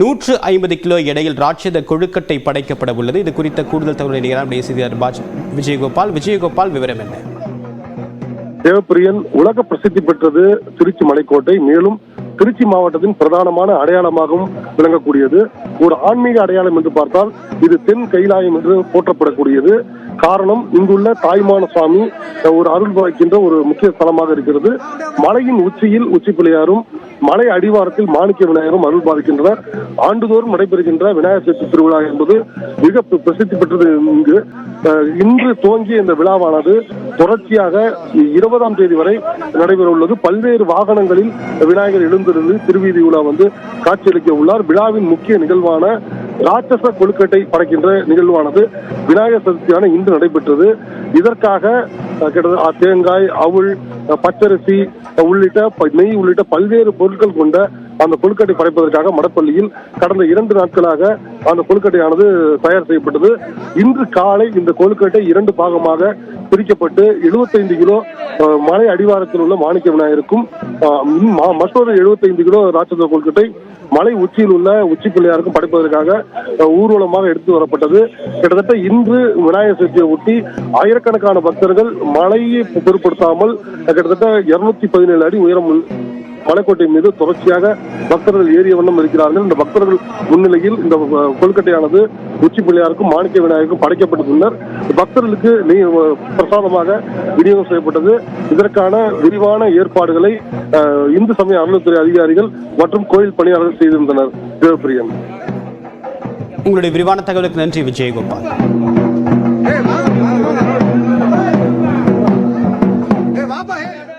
150 kilo எடையில் ராட்சத கொழுக்கட்டை படைக்கப்பட உள்ளது. இது குறித்த கூடுதல் தகவலை செய்தியாளர் விஜயகோபால் விவரம் என்ன? தேவப்பிரியன், உலக பிரசித்தி பெற்றது திருச்சி மலைக்கோட்டை. மேலும் திருச்சி மாவட்டத்தின் பிரதானமான அடையாளமாகவும் விளங்கக்கூடியது. ஒரு ஆன்மீக அடையாளம் என்று பார்த்தால் இது தென் கைலாயம் என்று போற்றப்படக்கூடியது. காரணம், இங்குள்ள தாய்மான சுவாமி ஒரு அருள் பாய்க்கின்ற ஒரு முக்கிய ஸ்தலமாக இருக்கிறது. மலையின் உச்சியில் உச்சி பிள்ளையாரும் மலை அடிவாரத்தில் மாணிக்க விநாயகரும் அருள் பாதிக்கின்றனர். ஆண்டுதோறும் நடைபெறுகின்ற விநாயகர் சதுர்த்தி திருவிழா என்பது மிக பிரசித்தி பெற்றது. இன்று துவங்கிய இந்த விழாவானது தொடர்ச்சியாக 20ஆம் தேதி வரை நடைபெற உள்ளது. பல்வேறு வாகனங்களில் விநாயகர் எழுந்திருந்து திருவீதி உலா காட்சியளிக்க உள்ளார். விழாவின் முக்கிய நிகழ்வான ராட்சச கொழுக்கட்டை படைக்கின்ற நிகழ்வானது விநாயகர் சதுர்த்தியான இன்று நடைபெற்றது. இதற்காக தேங்காய், அவுள், பச்சரிசி உள்ளிட்ட நெய் உள்ளிட்ட பல்வேறு பொருட்கள் கொண்ட அந்த கொழுக்கட்டை படைப்பதற்காக மடப்பள்ளியில் கடந்த 2 நாட்களாக அந்த கொழுக்கட்டையானது தயார் செய்யப்பட்டது. இன்று காலை இந்த கொழுக்கட்டை 2 பாகமாக பிரிக்கப்பட்டு 75 கிலோ மலை அடிவாரத்தில் உள்ள மாணிக்க விநாயகருக்கும் மற்றொரு 75 கிலோ ராட்சத கொழுக்கட்டை மலை உச்சியில் உள்ள உச்சி பிள்ளையாருக்கும் படைப்பதற்காக ஊர்வலமாக எடுத்து வரப்பட்டது. கிட்டத்தட்ட இன்று விநாயகர் சதுர்த்தியை ஒட்டி ஆயிரக்கணக்கான பக்தர்கள் மலையை பொருட்படுத்தாமல் கிட்டத்தட்ட 217 அடி உயரம் மலைக்கோட்டை மீது தொடர்ச்சியாக பக்தர்கள் ஏறிய வண்ணம் இருக்கிறார்கள். இந்த பக்தர்கள் முன்னிலையில் இந்த கொழுக்கட்டையானது உச்சி பிள்ளையாருக்கும் மாணிக்க விநாயகருக்கும் படைக்கப்பட்ட பின்னர் பக்தர்களுக்கு பிரசாதமாக விநியோகம் செய்யப்பட்டது. இதற்கான விரிவான ஏற்பாடுகளை இந்து சமய அறநிலையத்துறை அதிகாரிகள் மற்றும் கோயில் பணியாளர்கள் செய்திருந்தனர். தேவப்பிரியன், உங்களுடைய விரிவான தகவலுக்கு நன்றி விஜயகோபால்.